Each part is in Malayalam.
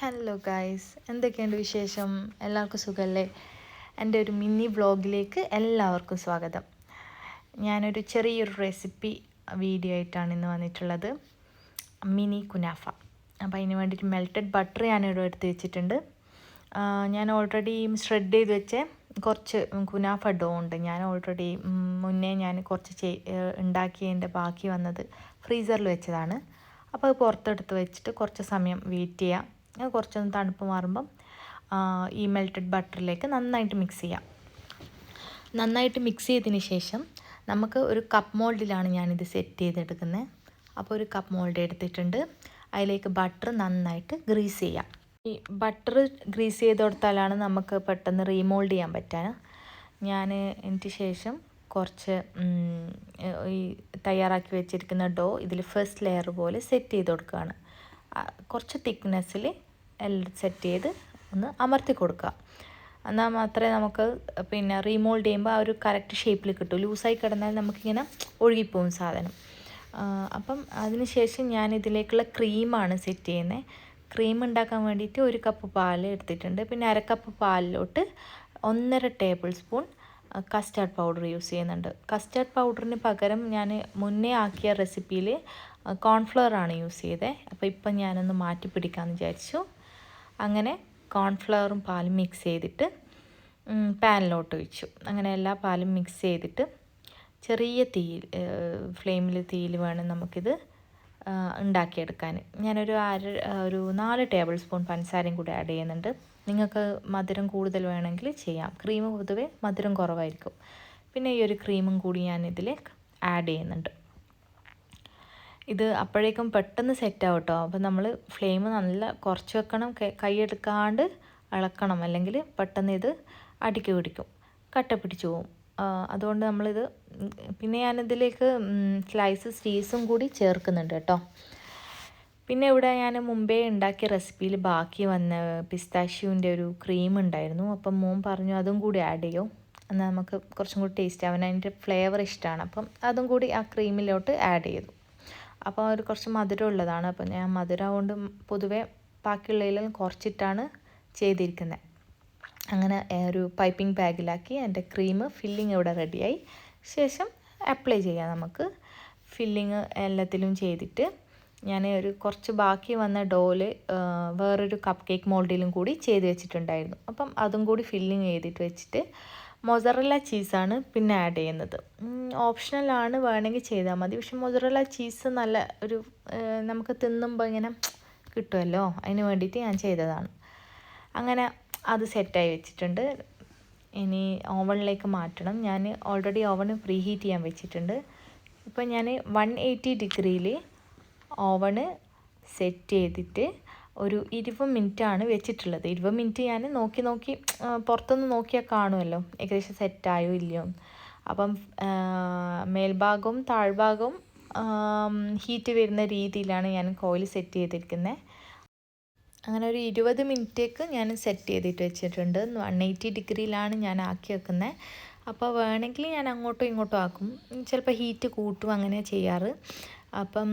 ഹലോ ഗായ്സ്, എന്തൊക്കെയുണ്ട് വിശേഷം? എല്ലാവർക്കും സുഖമല്ലേ? എൻ്റെ ഒരു മിനി വ്ളോഗിലേക്ക് എല്ലാവർക്കും സ്വാഗതം. ഞാനൊരു ചെറിയൊരു റെസിപ്പി വീഡിയോ ആയിട്ടാണ് ഇന്ന് വന്നിട്ടുള്ളത്. മിനി കുനാഫ. അപ്പോൾ അതിന് വേണ്ടിയിട്ട് മെൽറ്റഡ് ബട്ടർ ഞാനിവിടെ എടുത്ത് വെച്ചിട്ടുണ്ട്. ഞാൻ ഓൾറെഡി ഷ്രെഡ് ചെയ്ത് വെച്ച കുറച്ച് കുനാഫ ഡോ ഉണ്ട്. ഞാൻ ഓൾറെഡി മുന്നേ ഞാൻ കുറച്ച് ഉണ്ടാക്കിയതിൻ്റെ ബാക്കി വന്നത് ഫ്രീസറിൽ വെച്ചതാണ്. അപ്പോൾ അത് പുറത്തെടുത്ത് വെച്ചിട്ട് കുറച്ച് സമയം വെയിറ്റ് ചെയ്യാം. കുറച്ചൊന്ന് തണുപ്പ് മാറുമ്പം ഈ മെൽറ്റഡ് ബട്ടറിലേക്ക് നന്നായിട്ട് മിക്സ് ചെയ്യാം. നന്നായിട്ട് മിക്സ് ചെയ്തതിന് ശേഷം നമുക്ക് ഒരു കപ്പ് മോൾഡിലാണ് ഞാനിത് സെറ്റ് ചെയ്തെടുക്കുന്നത്. അപ്പോൾ ഒരു കപ്പ് മോൾഡ് എടുത്തിട്ടുണ്ട്. അതിലേക്ക് ബട്ടർ നന്നായിട്ട് ഗ്രീസ് ചെയ്യാം. ഈ ബട്ടർ ഗ്രീസ് ചെയ്ത് കൊടുത്താലാണ് നമുക്ക് പെട്ടെന്ന് റീമോൾഡ് ചെയ്യാൻ പറ്റുക. ഞാൻ അതിന് ശേഷം കുറച്ച് ഈ തയ്യാറാക്കി വെച്ചിരിക്കുന്ന ഡോ ഇതിൽ ഫസ്റ്റ് ലെയർ പോലെ സെറ്റ് ചെയ്ത് കൊടുക്കുകയാണ്. കുറച്ച് തിക്നെസ്സിൽ എല്ലാം സെറ്റ് ചെയ്ത് ഒന്ന് അമർത്തി കൊടുക്കുക. എന്നാൽ മാത്രമേ നമുക്ക് പിന്നെ റീമോൾഡ് ചെയ്യുമ്പോൾ ആ ഒരു കറക്റ്റ് ഷേപ്പിൽ കിട്ടും. ലൂസായി കിടന്നാൽ നമുക്കിങ്ങനെ ഒഴുകിപ്പോകും സാധനം. അപ്പം അതിന് ശേഷം ഞാൻ ഇതിലേക്കുള്ള ക്രീമാണ് സെറ്റ് ചെയ്യുന്നത്. ക്രീം ഉണ്ടാക്കാൻ വേണ്ടിയിട്ട് ഒരു കപ്പ് പാൽ എടുത്തിട്ടുണ്ട്. പിന്നെ അരക്കപ്പ് പാലിലോട്ട് 1.5 table spoon custard powder use ചെയ്യുന്നുണ്ട്. കസ്റ്റാർഡ് പൗഡറിന് പകരം ഞാൻ മുന്നേ ആക്കിയ റെസിപ്പിയിൽ കോൺഫ്ലവറാണ് യൂസ് ചെയ്തത്. അപ്പോൾ ഇപ്പം ഞാനൊന്ന് മാറ്റി പിടിക്കാമെന്ന് വിചാരിച്ചു. അങ്ങനെ കോൺഫ്ലവറും പാലും മിക്സ് ചെയ്തിട്ട് പാനിലോട്ട് ഒഴിച്ചു. അങ്ങനെ എല്ലാ പാലും മിക്സ് ചെയ്തിട്ട് ചെറിയ ഫ്ലെയിമിൽ തീയിൽ വേണം നമുക്കിത് ഉണ്ടാക്കിയെടുക്കാൻ. ഞാനൊരു 4 ടേബിൾ സ്പൂൺ പഞ്ചസാരയും കൂടി ആഡ് ചെയ്യുന്നുണ്ട്. നിങ്ങൾക്ക് മധുരം കൂടുതൽ വേണമെങ്കിൽ ചെയ്യാം. ക്രീം പൊതുവേ മധുരം കുറവായിരിക്കും. പിന്നെ ഈ ഒരു ക്രീമും കൂടി ഞാൻ ഇതിലേക്ക് ആഡ് ചെയ്യുന്നുണ്ട്. ഇത് അപ്പോഴേക്കും പെട്ടെന്ന് സെറ്റ് ആവും കേട്ടോ. അപ്പോൾ നമ്മൾ ഫ്ലെയിം നല്ല കുറച്ച് വെക്കണം, കൈയെടുക്കാണ്ട് ഇളക്കണം, അല്ലെങ്കിൽ പെട്ടെന്ന് ഇത് അടിക്ക് പിടിക്കും, കട്ട പിടിച്ചു പോവും. അതുകൊണ്ട് നമ്മളിത് പിന്നെ ഞാനിതിലേക്ക് സ്ലൈസസ് ചീസും കൂടി ചേർക്കുന്നുണ്ട് കേട്ടോ. പിന്നെ ഇവിടെ ഞാൻ മുമ്പേ ഉണ്ടാക്കിയ റെസിപ്പിയിൽ ബാക്കി വന്ന പിസ്താഷ്യൂവിൻ്റെ ഒരു ക്രീം ഉണ്ടായിരുന്നു. അപ്പം മോൻ പറഞ്ഞു അതും കൂടി ആഡ് ചെയ്യും, എന്നാൽ നമുക്ക് കുറച്ചും കൂടി ടേസ്റ്റ് ആവാൻ. അതിൻ്റെ ഫ്ലേവർ ഇഷ്ടമാണ്. അപ്പം അതും കൂടി ആ ക്രീമിലോട്ട് ആഡ് ചെയ്തു. അപ്പോൾ ഒരു കുറച്ച് മധുരം ഉള്ളതാണ്. അപ്പോൾ ഞാൻ മധുരം കൊണ്ട് പൊതുവേ ബാക്കിയുള്ളതിലും കുറച്ചിട്ടാണ് ചെയ്തിരിക്കുന്നത്. അങ്ങനെ ഒരു പൈപ്പിംഗ് ബാഗിലാക്കി എൻ്റെ ക്രീം ഫില്ലിങ് ഇവിടെ റെഡിയായി. ശേഷം അപ്ലൈ ചെയ്യാം നമുക്ക്. ഫില്ലിങ് എല്ലാത്തിലും ചെയ്തിട്ട് ഞാൻ ഒരു കുറച്ച് ബാക്കി വന്ന ഡോല് വേറൊരു കപ്പ് കേക്ക് മോൾഡിലും കൂടി ചെയ്ത് വെച്ചിട്ടുണ്ടായിരുന്നു. അപ്പം അതും കൂടി ഫില്ലിങ് ചെയ്തിട്ട് വെച്ചിട്ട് മൊസറല്ല ചീസാണ് പിന്നെ ആഡ് ചെയ്യുന്നത്. ഓപ്ഷണലാണ്, വേണമെങ്കിൽ ചെയ്താൽ മതി. പക്ഷെ മൊസറല്ല ചീസ് നല്ല ഒരു നമുക്ക് തിന്നുമ്പോൾ ഇങ്ങനെ കിട്ടുമല്ലോ, അതിന് വേണ്ടിയിട്ട് ഞാൻ ചെയ്തതാണ്. അങ്ങനെ അത് സെറ്റായി വെച്ചിട്ടുണ്ട്. ഇനി ഓവണിലേക്ക് മാറ്റണം. ഞാൻ ഓൾറെഡി ഓവന് പ്രീ ഹീറ്റ് ചെയ്യാൻ വെച്ചിട്ടുണ്ട്. ഇപ്പം ഞാൻ 180 ഡിഗ്രിയിൽ ഓവണ് സെറ്റ് ചെയ്തിട്ട് ഒരു 20 മിനിറ്റാണ് വെച്ചിട്ടുള്ളത്. 20 മിനിറ്റ് ഞാൻ നോക്കി പുറത്തുനിന്ന് നോക്കിയാൽ കാണുമല്ലോ ഏകദേശം സെറ്റായോ ഇല്ലയോ. അപ്പം മേൽഭാഗവും താഴ്ഭാഗവും ഹീറ്റ് വരുന്ന രീതിയിലാണ് ഞാൻ കോയിൽ സെറ്റ് ചെയ്തിരിക്കുന്നത്. അങ്ങനെ ഒരു 20 മിനിറ്റേക്ക് ഞാൻ സെറ്റ് ചെയ്തിട്ട് വെച്ചിട്ടുണ്ട്. 180 ഡിഗ്രിയിലാണ് ഞാൻ ആക്കി വെക്കുന്നത്. അപ്പോൾ വേണമെങ്കിൽ ഞാൻ അങ്ങോട്ടും ഇങ്ങോട്ടും ആക്കും, ചിലപ്പോൾ ഹീറ്റ് കൂട്ടും, അങ്ങനെ ചെയ്യാറ്. അപ്പം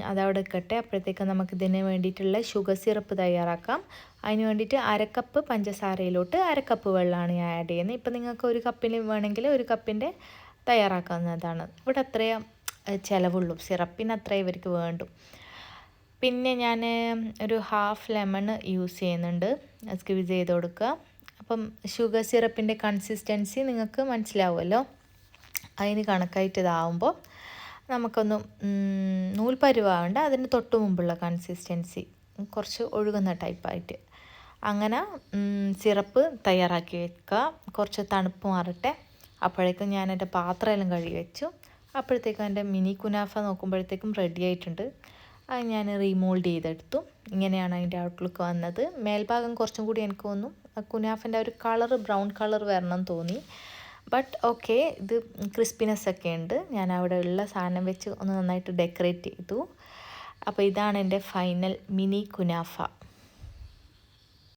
അതവിടെ നിൽക്കട്ടെ. അപ്പോഴത്തേക്ക് നമുക്കിതിന് വേണ്ടിയിട്ടുള്ള ഷുഗർ സിറപ്പ് തയ്യാറാക്കാം. അതിന് വേണ്ടിയിട്ട് 1/2 കപ്പ് പഞ്ചസാരയിലോട്ട് 1/2 കപ്പ് വെള്ളമാണ് ഞാൻ ആഡ് ചെയ്യുന്നത്. ഇപ്പം നിങ്ങൾക്ക് ഒരു കപ്പിന് വേണമെങ്കിൽ 1 കപ്പിൻ്റെ തയ്യാറാക്കാവുന്നതാണ്. ഇവിടെ അത്രയും ചിലവുള്ളൂ, സിറപ്പിന് അത്രയും ഇവർക്ക് വേണ്ടു. പിന്നെ ഞാൻ ഒരു ഹാഫ് ലെമൺ യൂസ് ചെയ്യുന്നുണ്ട്, സ്ക്വീസ് ചെയ്ത് കൊടുക്കുക. അപ്പം ഷുഗർ സിറപ്പിൻ്റെ കൺസിസ്റ്റൻസി നിങ്ങൾക്ക് മനസ്സിലാവുമല്ലോ. അതിന് കണക്കായിട്ട് ഇതാവുമ്പോൾ നമുക്കൊന്ന് നൂൽപ്പരുവാവേണ്ട, അതിന് തൊട്ട് മുമ്പുള്ള കൺസിസ്റ്റൻസി, കുറച്ച് ഒഴുകുന്ന ടൈപ്പായിട്ട്. അങ്ങനെ സിറപ്പ് തയ്യാറാക്കി വെക്കുക. കുറച്ച് തണുപ്പ് മാറട്ടെ. അപ്പോഴേക്കും ഞാൻ എൻ്റെ പാത്രമെല്ലാം കഴുകി വെച്ചു. അപ്പോഴത്തേക്കും എൻ്റെ മിനി കുനാഫ നോക്കുമ്പോഴത്തേക്കും റെഡി ആയിട്ടുണ്ട്. അത് ഞാൻ റീമോൾഡ് ചെയ്തെടുത്തു. ഇങ്ങനെയാണ് അതിൻ്റെ ഔട്ട്ലുക്ക് വന്നത്. മേൽഭാഗം കുറച്ചും കൂടി എനിക്ക് തോന്നുന്നു കുനാഫിൻ്റെ ഒരു ബ്രൗൺ കളർ വരണം തോന്നി. ബട്ട് ഓക്കെ, ഇത് ക്രിസ്പിനെസ് ഒക്കെ ഉണ്ട്. ഞാൻ അവിടെ ഉള്ള സാധനം വെച്ച് ഒന്ന് നന്നായിട്ട് ഡെക്കറേറ്റ് ചെയ്തു. അപ്പോൾ ഇതാണ് എൻ്റെ ഫൈനൽ മിനി കുനാഫ.